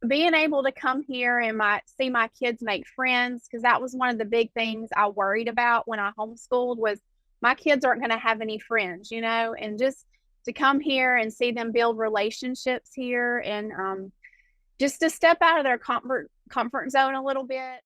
being able to come here and see my kids make friends, because that was one of the big things I worried about when I homeschooled was my kids aren't going to have any friends, and just to come here and see them build relationships here and just to step out of their comfort zone a little bit.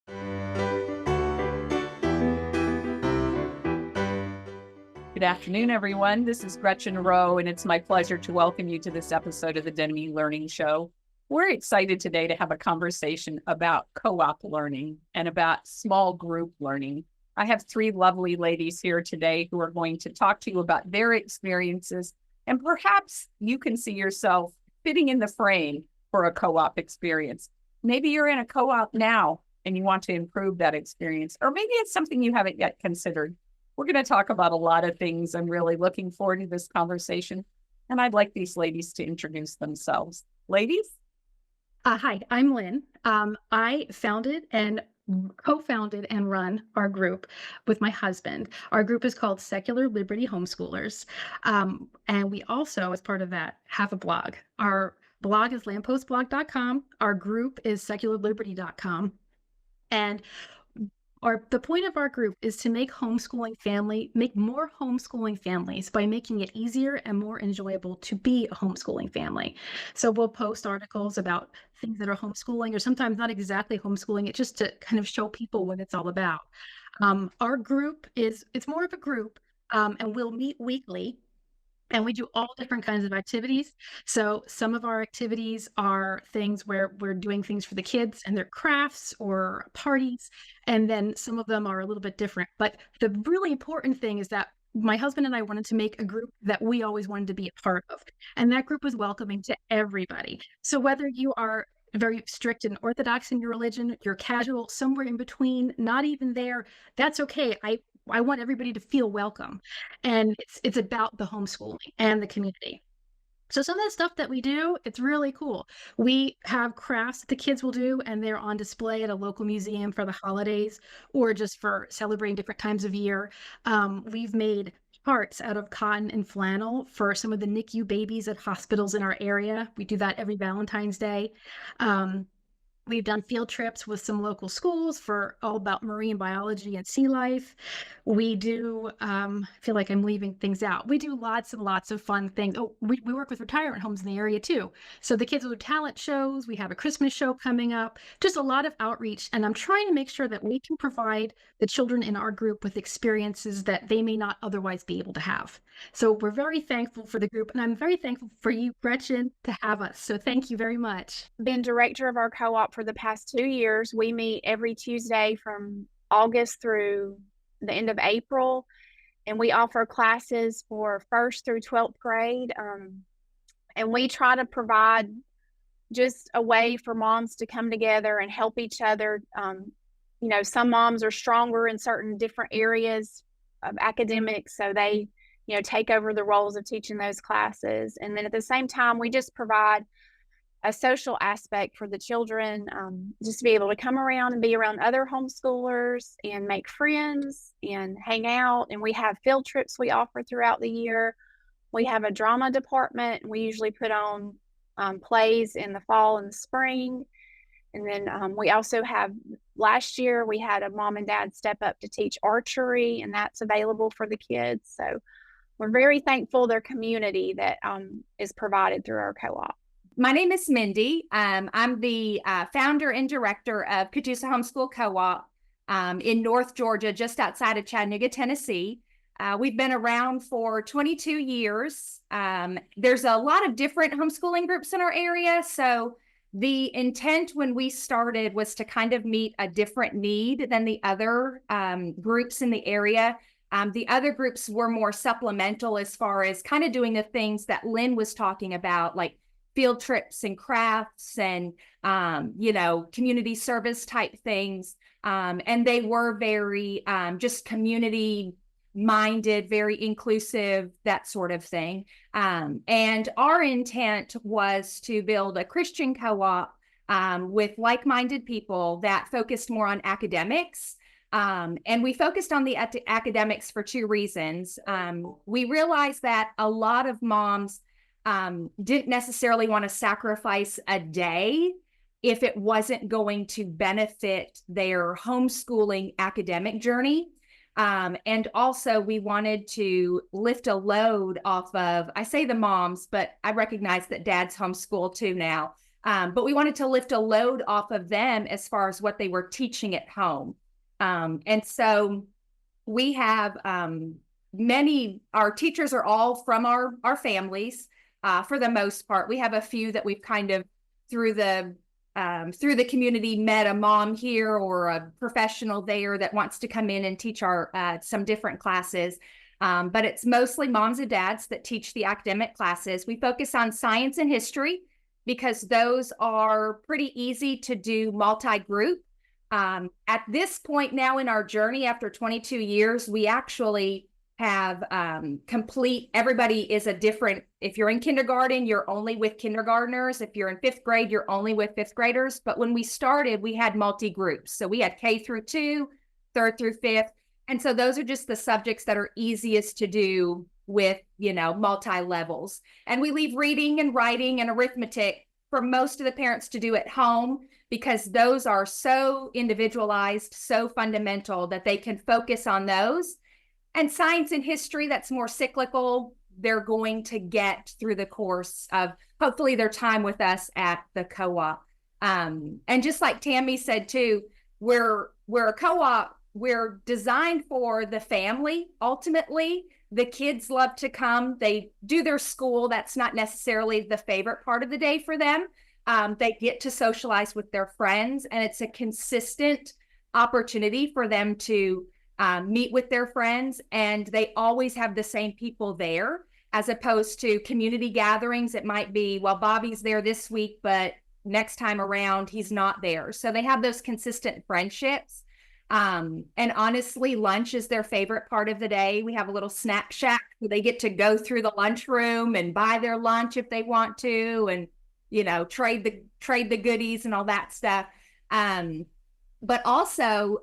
Good afternoon, everyone. This is Gretchen Rowe, and it's my pleasure to welcome you to this episode of the Demme Learning Show. We're excited today to have a conversation about co-op learning and about small group learning. I have three lovely ladies here today who are going to talk to you about their experiences, and perhaps you can see yourself fitting in the frame for a co-op experience. Maybe you're in a co-op now and you want to improve that experience, or maybe it's something you haven't yet considered. We're going to talk about a lot of things. I'm really looking forward to this conversation, and I'd like these ladies to introduce themselves. Ladies? Hi, I'm Lynn. I founded and co-founded and run our group with my husband. Our group is called Secular Liberty Homeschoolers. And we also, as part of that, have a blog. Our blog is lampostblog.com. Our group is secularliberty.com. And the point of our group is to make more homeschooling families by making it easier and more enjoyable to be a homeschooling family. So we'll post articles about things that are homeschooling, or sometimes not exactly homeschooling, it's just to kind of show people what it's all about. Our group it's more of a group, and we'll meet weekly. And we do all different kinds of activities. So some of our activities are things where we're doing things for the kids and their crafts or parties. And then some of them are a little bit different. But the really important thing is that my husband and I wanted to make a group that we always wanted to be a part of. And that group was welcoming to everybody. So whether you are very strict and orthodox in your religion, you're casual, somewhere in between, not even there, that's okay. I want everybody to feel welcome. And it's about the homeschooling and the community. So some of the stuff that we do, it's really cool. We have crafts that the kids will do, and they're on display at a local museum for the holidays or just for celebrating different times of year. We've made hearts out of cotton and flannel for some of the NICU babies at hospitals in our area. We do that every Valentine's Day. We've done field trips with some local schools for all about marine biology and sea life. We do, I feel like I'm leaving things out. We do lots and lots of fun things. Oh, we work with retirement homes in the area too. So the kids will do talent shows. We have a Christmas show coming up, just a lot of outreach. And I'm trying to make sure that we can provide the children in our group with experiences that they may not otherwise be able to have. So we're very thankful for the group, and I'm very thankful for you, Gretchen, to have us. So thank you very much. Been director of our co-op for the past 2 years. We meet every Tuesday from August through the end of April, and we offer classes for 1st through 12th grade. And we try to provide just a way for moms to come together and help each other. Some moms are stronger in certain different areas of academics, so they take over the roles of teaching those classes. And then at the same time, we just provide a social aspect for the children, just to be able to come around and be around other homeschoolers and make friends and hang out. And we have field trips we offer throughout the year. We have a drama department, and we usually put on plays in the fall and the spring. And then we also have, last year, we had a mom and dad step up to teach archery, and that's available for the kids. So we're very thankful their community that is provided through our co-op. My name is Mindy. I'm the founder and director of Catoosa Homeschool Co-op in North Georgia, just outside of Chattanooga, Tennessee. We've been around for 22 years. There's a lot of different homeschooling groups in our area. So the intent when we started was to kind of meet a different need than the other groups in the area. The other groups were more supplemental as far as kind of doing the things that Lynn was talking about, like field trips and crafts and, community service type things. And they were very just community minded, very inclusive, that sort of thing. And our intent was to build a Christian co-op with like-minded people that focused more on academics. And we focused on the academics for two reasons. We realized that a lot of moms didn't necessarily want to sacrifice a day if it wasn't going to benefit their homeschooling academic journey. And also we wanted to lift a load off of, I say the moms, but I recognize that dads homeschool too now. But we wanted to lift a load off of them as far as what they were teaching at home. And so we have our teachers are all from our families for the most part. We have a few that we've kind of through the community met a mom here or a professional there that wants to come in and teach our some different classes. But it's mostly moms and dads that teach the academic classes. We focus on science and history because those are pretty easy to do multi-group. At this point now in our journey, after 22 years, we actually have everybody is a different, if you're in kindergarten, you're only with kindergartners. If you're in fifth grade, you're only with fifth graders. But when we started, we had multi-groups. So we had K through 2, 3rd through 5th. And so those are just the subjects that are easiest to do with, multi-levels. And we leave reading and writing and arithmetic for most of the parents to do at home, because those are so individualized, so fundamental that they can focus on those. And science and history, that's more cyclical, they're going to get through the course of hopefully their time with us at the co-op. And just like Tammy said too, we're a co-op, we're designed for the family. Ultimately, the kids love to come, they do their school. That's not necessarily the favorite part of the day for them. They get to socialize with their friends, and it's a consistent opportunity for them to meet with their friends, and they always have the same people there, as opposed to community gatherings. It might be, well, Bobby's there this week, but next time around, he's not there. So they have those consistent friendships. And honestly, lunch is their favorite part of the day. We have a little snack shack where they get to go through the lunchroom and buy their lunch if they want to, and, trade the goodies and all that stuff. But also,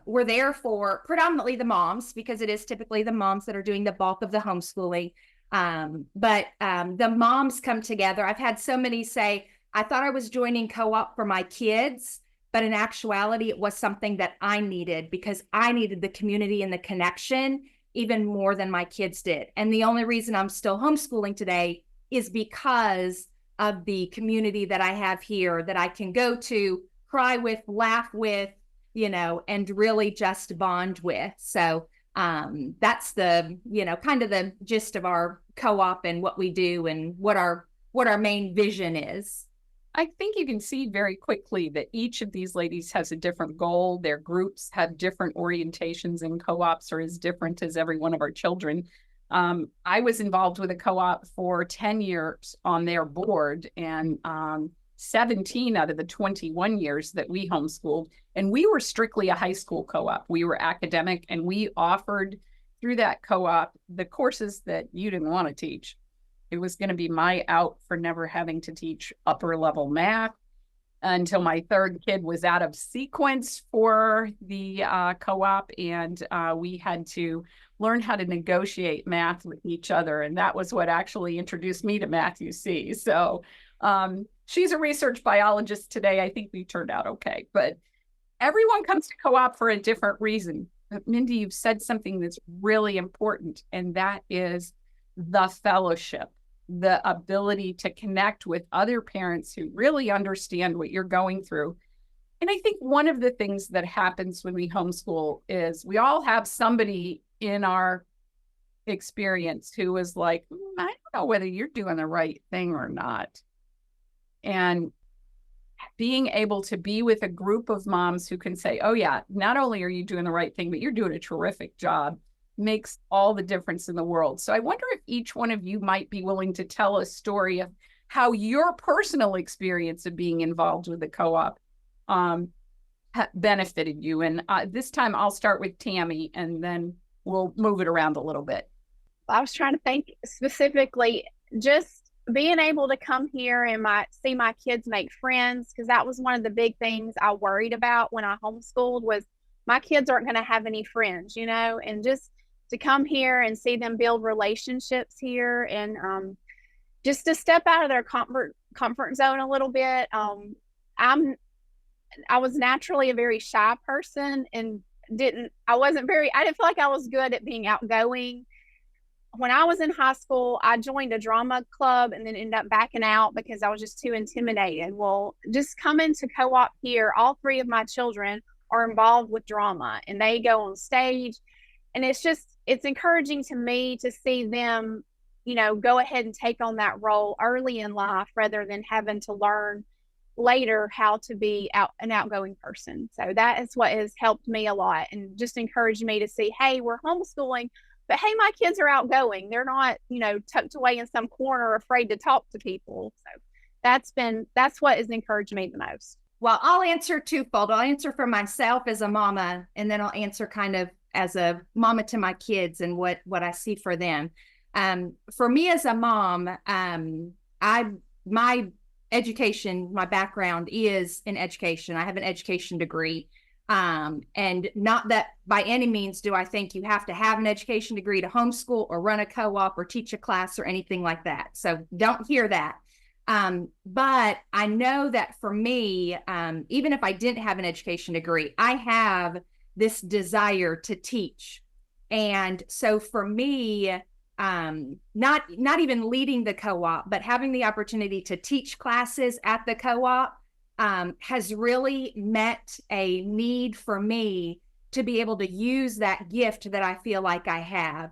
we're there for predominantly the moms, because it is typically the moms that are doing the bulk of the homeschooling. But the moms come together. I've had so many say, I thought I was joining co-op for my kids, but in actuality, it was something that I needed, because I needed the community and the connection even more than my kids did. And the only reason I'm still homeschooling today is because of the community that I have here, that I can go to, cry with, laugh with, and really just bond with. So that's the, kind of the gist of our co-op and what we do and what our main vision is. I think you can see very quickly that each of these ladies has a different goal. Their groups have different orientations, and co-ops are as different as every one of our children. I was involved with a co-op for 10 years on their board, and 17 out of the 21 years that we homeschooled. And we were strictly a high school co-op. We were academic, and we offered through that co-op the courses that you didn't want to teach. It was going to be my out for never having to teach upper level math until my third kid was out of sequence for the co-op. And we had to learn how to negotiate math with each other. And that was what actually introduced me to Math UC. So she's a research biologist today. I think we turned out okay. But everyone comes to co-op for a different reason. But Mindy, you've said something that's really important, and that is the fellowship. The ability to connect with other parents who really understand what you're going through. And I think one of the things that happens when we homeschool is we all have somebody in our experience who is like, I don't know whether you're doing the right thing or not. And being able to be with a group of moms who can say, oh yeah, not only are you doing the right thing, but you're doing a terrific job, makes all the difference in the world. So I wonder if each one of you might be willing to tell a story of how your personal experience of being involved with the co-op benefited you. And this time I'll start with Tammy, and then we'll move it around a little bit. I was trying to think specifically, just being able to come here and see my kids make friends, because that was one of the big things I worried about when I homeschooled, was my kids aren't going to have any friends, and just to come here and see them build relationships here, and just to step out of their comfort zone a little bit. I was naturally a very shy person and I didn't feel like I was good at being outgoing. When I was in high school, I joined a drama club and then ended up backing out because I was just too intimidated. Well, just coming to co-op here, all three of my children are involved with drama and they go on stage. And it's encouraging to me to see them, go ahead and take on that role early in life rather than having to learn later how to be an outgoing person. So that is what has helped me a lot and just encouraged me to see, hey, we're homeschooling, but hey, my kids are outgoing. They're not, tucked away in some corner afraid to talk to people. So that's what has encouraged me the most. Well, I'll answer twofold. I'll answer for myself as a mama, and then I'll answer kind of as a mama to my kids and what I see for them. For me as a mom, my education, my background is in education. I have an education degree. And not that by any means do I think you have to have an education degree to homeschool or run a co-op or teach a class or anything like that. So don't hear that. But I know that for me, even if I didn't have an education degree, I have this desire to teach. And so for me, not even leading the co-op, but having the opportunity to teach classes at the co-op has really met a need for me to be able to use that gift that I feel like I have.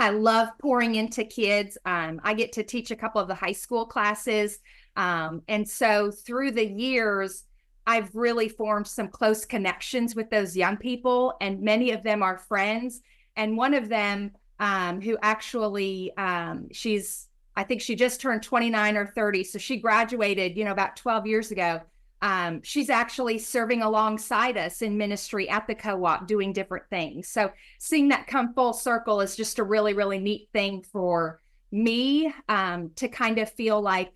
I love pouring into kids. I get to teach a couple of the high school classes. And so through the years, I've really formed some close connections with those young people, and many of them are friends. And one of them, who actually, I think she just turned 29 or 30. So she graduated, about 12 years ago. She's actually serving alongside us in ministry at the co-op doing different things. So seeing that come full circle is just a really, really neat thing for me, to kind of feel like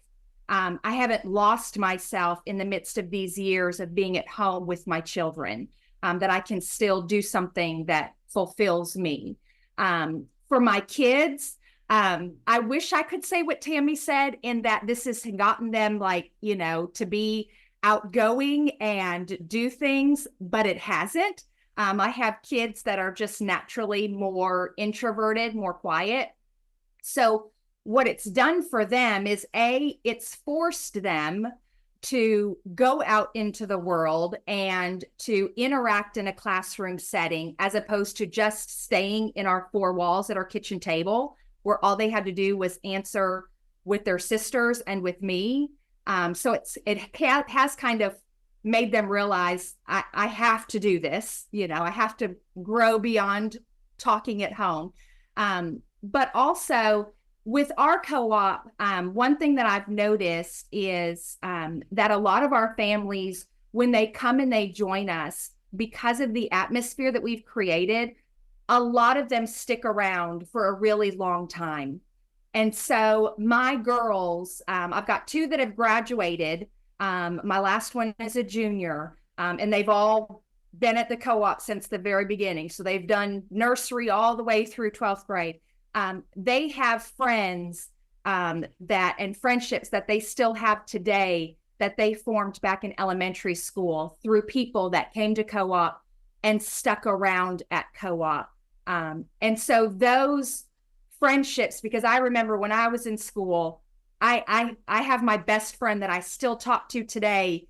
I haven't lost myself in the midst of these years of being at home with my children, that I can still do something that fulfills me. For my kids, I wish I could say what Tammy said, in that this has gotten them to be outgoing and do things, but it hasn't. I have kids that are just naturally more introverted, more quiet. So what it's done for them is it's forced them to go out into the world and to interact in a classroom setting, as opposed to just staying in our four walls at our kitchen table, where all they had to do was answer with their sisters and with me. So it has kind of made them realize I have to do this, I have to grow beyond talking at home. But also with our co-op, one thing that I've noticed is that a lot of our families, when they come and they join us, because of the atmosphere that we've created, a lot of them stick around for a really long time. And so my girls, I've got two that have graduated. My last one is a junior, and they've all been at the co-op since the very beginning. So they've done nursery all the way through 12th grade. They have friends and friendships that they still have today that they formed back in elementary school through people that came to co-op and stuck around at co-op. And so those friendships, because I remember when I was in school, I have my best friend that I still talk to today,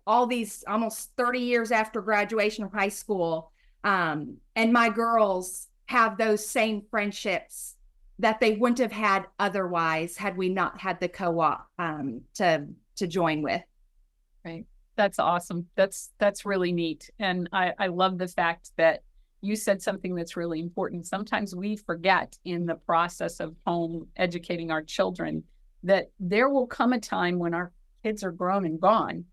all these almost 30 years after graduation from high school. And my girls have those same friendships that they wouldn't have had otherwise had we not had the co-op to join with. Right. That's awesome. That's really neat. And I love the fact that you said something that's really important. Sometimes we forget in the process of home educating our children that there will come a time when our kids are grown and gone,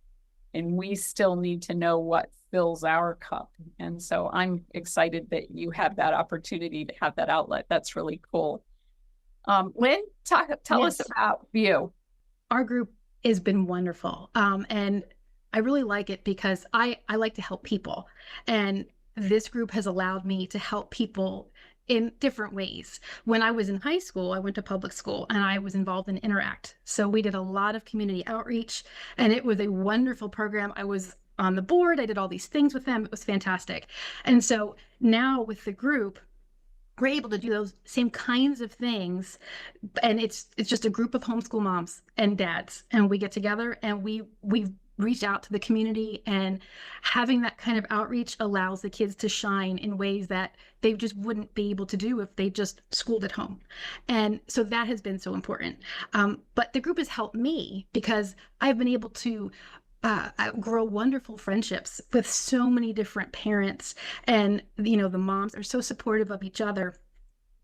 and we still need to know what fills our cup. And so I'm excited that you have that opportunity to have that outlet. That's really cool. Lynn, tell us about you. Our group has been wonderful. And I really like it because I like to help people. And this group has allowed me to help people in different ways. When I was in high school, I went to public school and I was involved in Interact. So we did a lot of community outreach, and it was a wonderful program. I was on the board. I did all these things with them. It was fantastic. And so now with the group, we're able to do those same kinds of things, and it's just a group of homeschool moms and dads, and we get together and we reach out to the community, and having that kind of outreach allows the kids to shine in ways that they just wouldn't be able to do if they just schooled at home. And so that has been so important. But the group has helped me because I've been able to grow wonderful friendships with so many different parents, and the moms are so supportive of each other.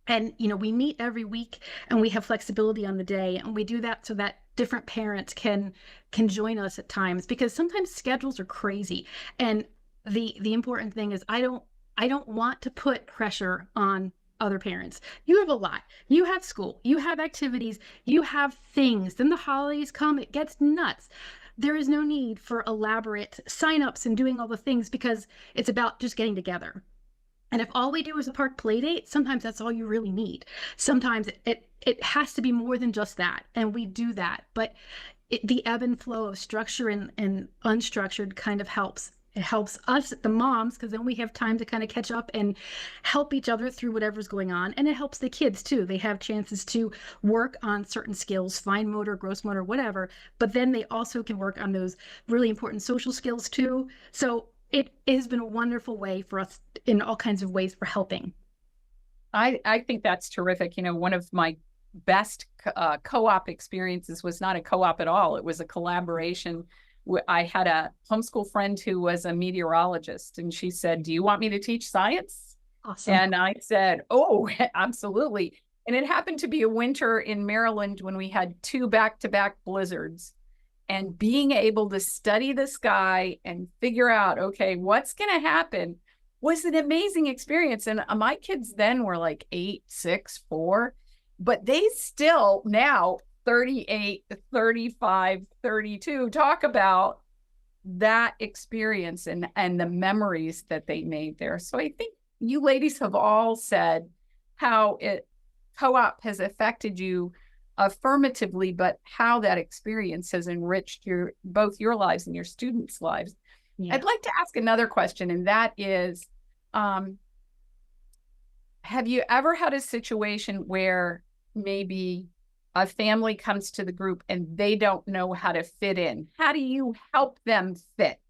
And we meet every week, and we have flexibility on the day, and we do that so that different parents can join us at times, because sometimes schedules are crazy. And the important thing is I don't want to put pressure on other parents. You have a lot. You have school, you have activities, you have things. Then the holidays come, it gets nuts. There is no need for elaborate signups and doing all the things, because it's about just getting together. And if all we do is a park play date, sometimes that's all you really need. Sometimes it has to be more than just that, and we do that. But the ebb and flow of structure and unstructured kind of helps. It helps us, the moms, because then we have time to kind of catch up and help each other through whatever's going on. And it helps the kids too. They have chances to work on certain skills, fine motor, gross motor, whatever. But then they also can work on those really important social skills too. So it has been a wonderful way for us in all kinds of ways for helping. I think that's terrific. One of my best co-op experiences was not a co-op at all. It was a collaboration. I had a homeschool friend who was a meteorologist, and she said, "Do you want me to teach science?" Awesome. And I said, "Oh, absolutely." And it happened to be a winter in Maryland when we had 2 back-to-back blizzards. And being able to study the sky and figure out, okay, what's going to happen was an amazing experience. And my kids then were like 8, 6, 4, but they still now 38, 35, 32 talk about that experience and the memories that they made there. So I think you ladies have all said how co-op has affected you affirmatively, but how that experience has enriched both your lives and your students' lives. Yeah. I'd like to ask another question, and that is, have you ever had a situation where maybe a family comes to the group and they don't know how to fit in? How do you help them fit?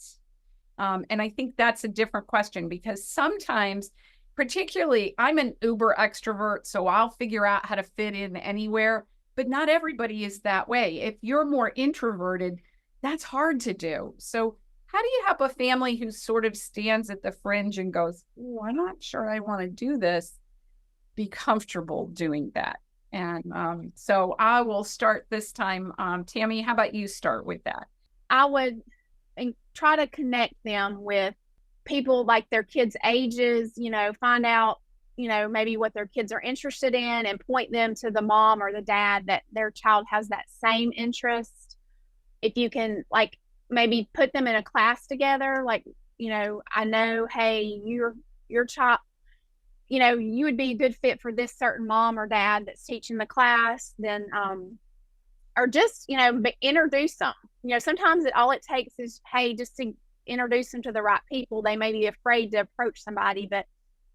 And I think that's a different question, because sometimes, particularly, I'm an uber extrovert, so I'll figure out how to fit in anywhere. But not everybody is that way. If you're more introverted, that's hard to do. So how do you help a family who sort of stands at the fringe and goes, "Oh, I'm not sure I want to do this," be comfortable doing that? And so I will start this time. Tammy, how about you start with that? I would try to connect them with people like their kids' ages, find out maybe what their kids are interested in, and point them to the mom or the dad that their child has that same interest. If you can, like, maybe put them in a class together, like, I know, hey, your child, you would be a good fit for this certain mom or dad that's teaching the class. Then, or just, introduce them. Sometimes all it takes is, hey, just to introduce them to the right people. They may be afraid to approach somebody, but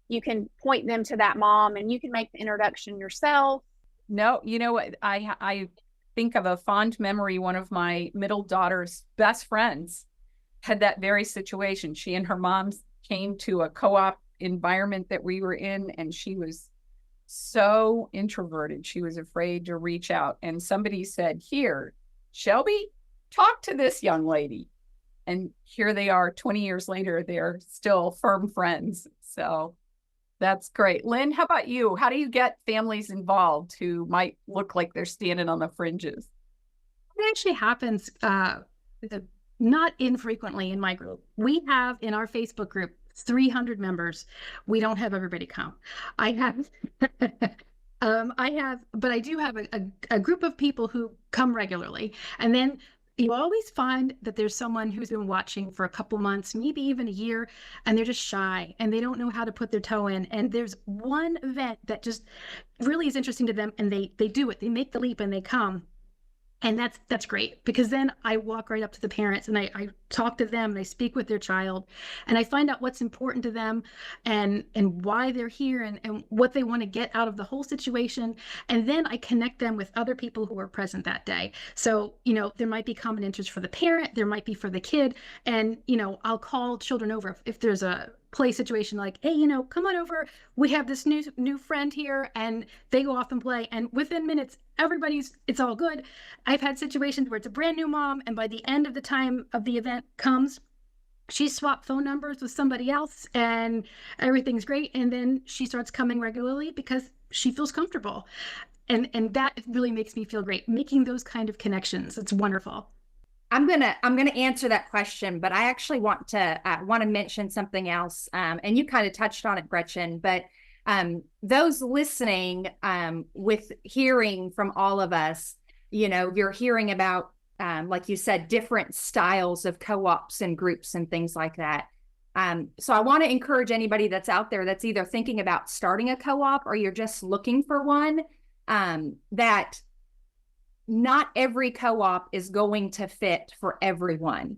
you can point them to that mom, and you can make the introduction yourself. No, what? I think of a fond memory. One of my middle daughter's best friends had that very situation. She and her mom came to a co-op environment that we were in, and she was so introverted. She was afraid to reach out. And somebody said, "Here, Shelby, talk to this young lady." And here they are 20 years later, they're still firm friends. So that's great. Lynn, how about you? How do you get families involved who might look like they're standing on the fringes? It actually happens not infrequently in my group. We have in our Facebook group 300 members. We don't have everybody come. I have, but I do have a group of people who come regularly. And then you always find that there's someone who's been watching for a couple months, maybe even a year, and they're just shy and they don't know how to put their toe in. And there's one event that just really is interesting to them, and they do it. They make the leap and they come. And that's great, because then I walk right up to the parents and I talk to them and I speak with their child and I find out what's important to them and why they're here and what they want to get out of the whole situation. And then I connect them with other people who were present that day. So, there might be common interest for the parent, there might be for the kid. And, I'll call children over if there's a play situation like, hey, come on over. We have this new friend here, and they go off and play. And within minutes, it's all good. I've had situations where it's a brand new mom, and by the end of the time of the event comes, she swapped phone numbers with somebody else and everything's great. And then she starts coming regularly because she feels comfortable. And that really makes me feel great, making those kind of connections. It's wonderful. I'm gonna answer that question, but I actually want to mention something else. And you kind of touched on it, Gretchen, but those listening, with hearing from all of us, you're hearing about, like you said, different styles of co-ops and groups and things like that. So I want to encourage anybody that's out there that's either thinking about starting a co-op or you're just looking for one, that not every co-op is going to fit for everyone.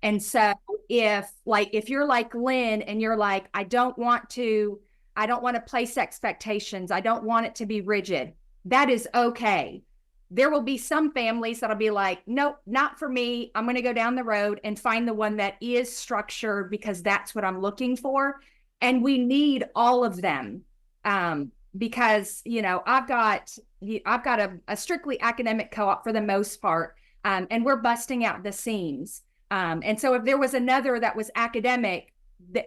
And so if you're like Lynn and you're like, I don't want to place expectations, I don't want it to be rigid, that is okay. There will be some families that'll be like, nope, not for me. I'm going to go down the road and find the one that is structured because that's what I'm looking for. And we need all of them. Because, I've got a strictly academic co-op for the most part, and we're busting out the seams. And so if there was another that was academic,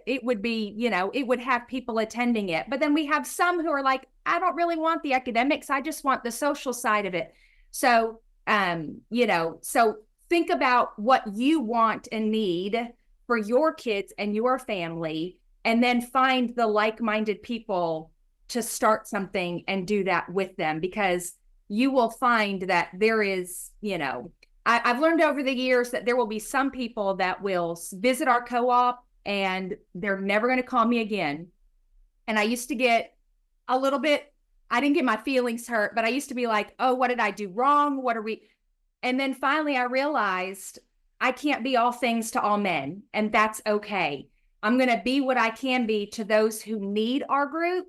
it would be, it would have people attending it. But then we have some who are like, I don't really want the academics. I just want the social side of it. So, so think about what you want and need for your kids and your family, and then find the like-minded people to start something and do that with them, because you will find that there is, I've learned over the years that there will be some people that will visit our co-op and they're never going to call me again. And I used to get a little bit, I didn't get my feelings hurt, but I used to be like, oh, what did I do wrong? And then finally I realized I can't be all things to all men, and that's okay. I'm going to be what I can be to those who need our group.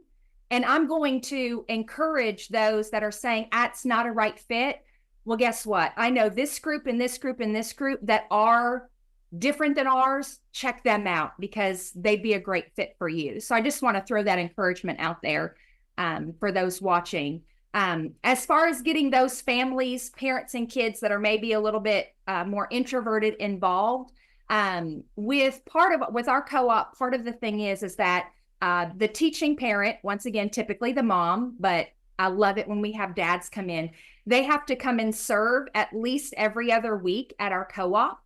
And I'm going to encourage those that are saying, it's not a right fit. Well, guess what? I know this group and this group and this group that are different than ours. Check them out because they'd be a great fit for you. So I just want to throw that encouragement out there for those watching. As far as getting those families, parents and kids that are maybe a little bit more introverted involved, with our co-op, part of the thing is that the teaching parent, once again, typically the mom, but I love it when we have dads come in. They have to come and serve at least every other week at our co-op.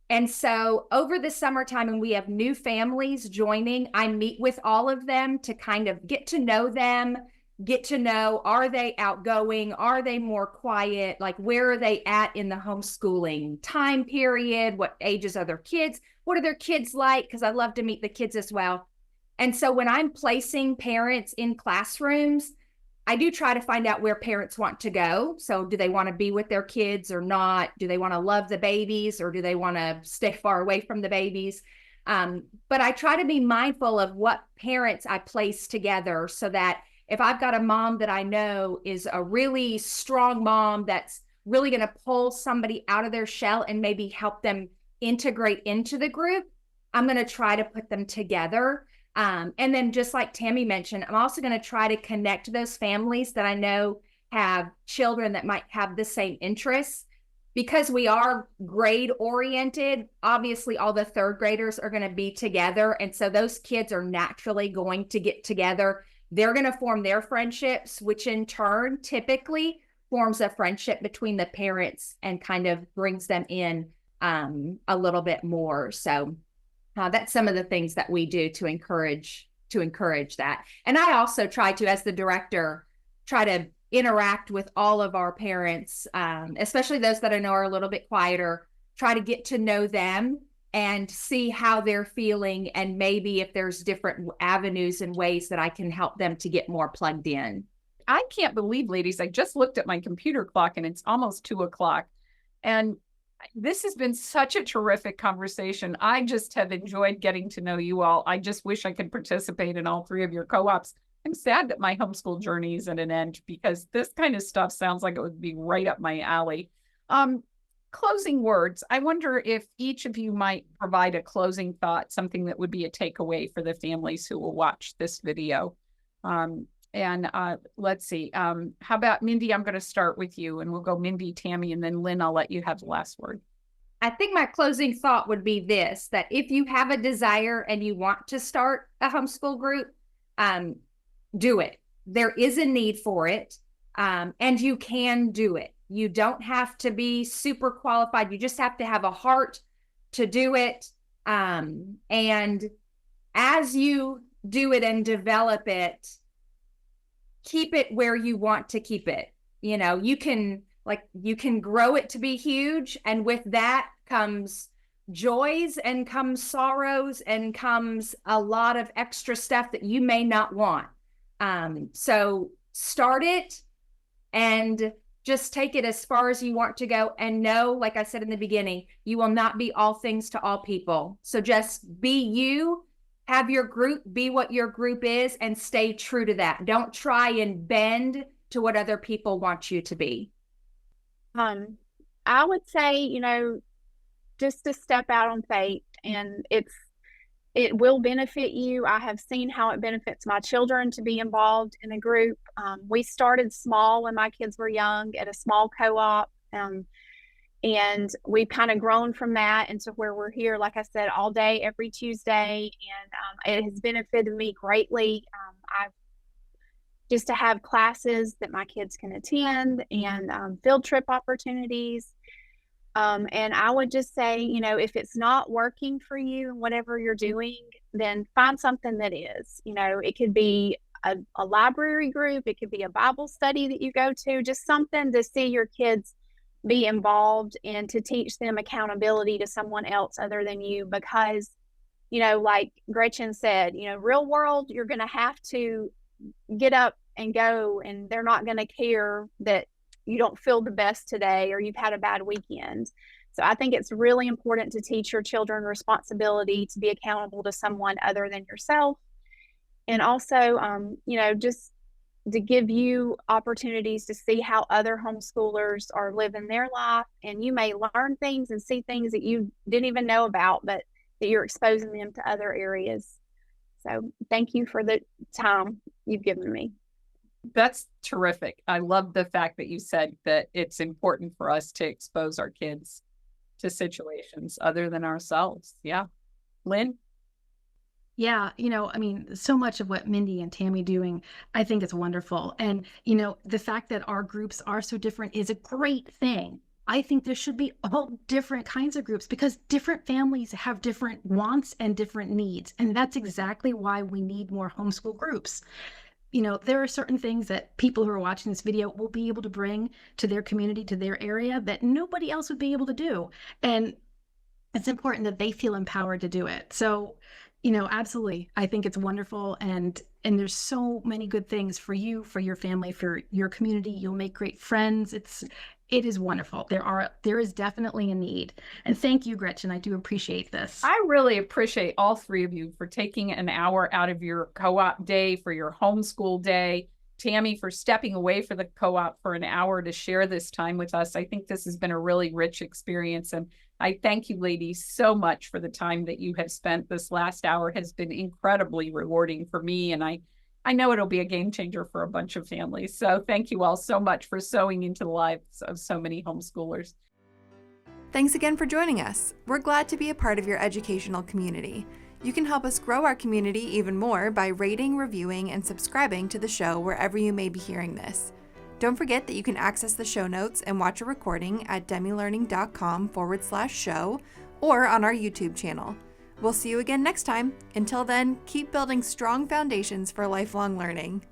And so over the summertime, and we have new families joining, I meet with all of them to kind of get to know them, get to know, are they outgoing? Are they more quiet? Like, where are they at in the homeschooling time period? What ages are their kids? What are their kids like? Because I love to meet the kids as well. And so when I'm placing parents in classrooms, I do try to find out where parents want to go. So do they want to be with their kids or not? Do they want to love the babies or do they want to stay far away from the babies? But I try to be mindful of what parents I place together so that if I've got a mom that I know is a really strong mom that's really going to pull somebody out of their shell and maybe help them integrate into the group, I'm going to try to put them together. And then just like Tammy mentioned, I'm also going to try to connect those families that I know have children that might have the same interests. Because we are grade oriented, obviously all the third graders are going to be together. And so those kids are naturally going to get together. They're going to form their friendships, which in turn typically forms a friendship between the parents and kind of brings them in a little bit more. So that's some of the things that we do to encourage that. And I also try to, as the director, try to interact with all of our parents, especially those that I know are a little bit quieter, try to get to know them and see how they're feeling, and maybe if there's different avenues and ways that I can help them to get more plugged in. I can't believe, ladies, I just looked at my computer clock and it's almost 2:00. And this has been such a terrific conversation. I just have enjoyed getting to know you all. I just wish I could participate in all 3 of your co-ops. I'm sad that my homeschool journey is at an end, because this kind of stuff sounds like it would be right up my alley. Closing words. I wonder if each of you might provide a closing thought, something that would be a takeaway for the families who will watch this video. Let's see. How about Mindy? I'm going to start with you, and we'll go Mindy, Tammy, and then Lynn, I'll let you have the last word. I think my closing thought would be this, that if you have a desire and you want to start a homeschool group, do it. There is a need for it, and you can do it. You don't have to be super qualified. You just have to have a heart to do it. And as you do it and develop it, keep it where you want to keep it. You know, you can grow it to be huge. And with that comes joys and comes sorrows and comes a lot of extra stuff that you may not want. So start it and just take it as far as you want to go, and know, like I said in the beginning, you will not be all things to all people. So just be you, have your group be what your group is, and stay true to that. Don't try and bend to what other people want you to be. I would say, just to step out on faith, and it will benefit you. I have seen how it benefits my children to be involved in a group. We started small when my kids were young at a small co-op, and we've kind of grown from that into where we're here, like I said, all day, every Tuesday, and it has benefited me greatly. I've just to have classes that my kids can attend, and field trip opportunities. And I would just say, if it's not working for you and whatever you're doing, then find something that is. It could be a library group, it could be a Bible study that you go to, just something to see your kids be involved and to teach them accountability to someone else other than you. Because, like Gretchen said, real world, you're going to have to get up and go, and they're not going to care that you don't feel the best today or you've had a bad weekend. So I think it's really important to teach your children responsibility to be accountable to someone other than yourself. And also, just to give you opportunities to see how other homeschoolers are living their life. And you may learn things and see things that you didn't even know about, but that you're exposing them to other areas. So thank you for the time you've given me. That's terrific. I love the fact that you said that it's important for us to expose our kids to situations other than ourselves. Yeah. Lynn? Yeah, so much of what Mindy and Tammy doing, I think is wonderful. And, the fact that our groups are so different is a great thing. I think there should be all different kinds of groups, because different families have different wants and different needs. And that's exactly why we need more homeschool groups. There are certain things that people who are watching this video will be able to bring to their community, to their area, that nobody else would be able to do. And it's important that they feel empowered to do it. So, absolutely. I think it's wonderful. And there's so many good things for you, for your family, for your community. You'll make great friends. It is wonderful. There is definitely a need. And thank you, Gretchen. I do appreciate this. I really appreciate all 3 of you for taking an hour out of your co-op day, for your homeschool day. Tammy, for stepping away for the co-op for an hour to share this time with us. I think this has been a really rich experience. And I thank you, ladies, so much for the time that you have spent. This last hour has been incredibly rewarding for me. And I know it'll be a game changer for a bunch of families. So thank you all so much for sewing into the lives of so many homeschoolers. Thanks again for joining us. We're glad to be a part of your educational community. You can help us grow our community even more by rating, reviewing, and subscribing to the show wherever you may be hearing this. Don't forget that you can access the show notes and watch a recording at demmelearning.com/show or on our YouTube channel. We'll see you again next time. Until then, keep building strong foundations for lifelong learning.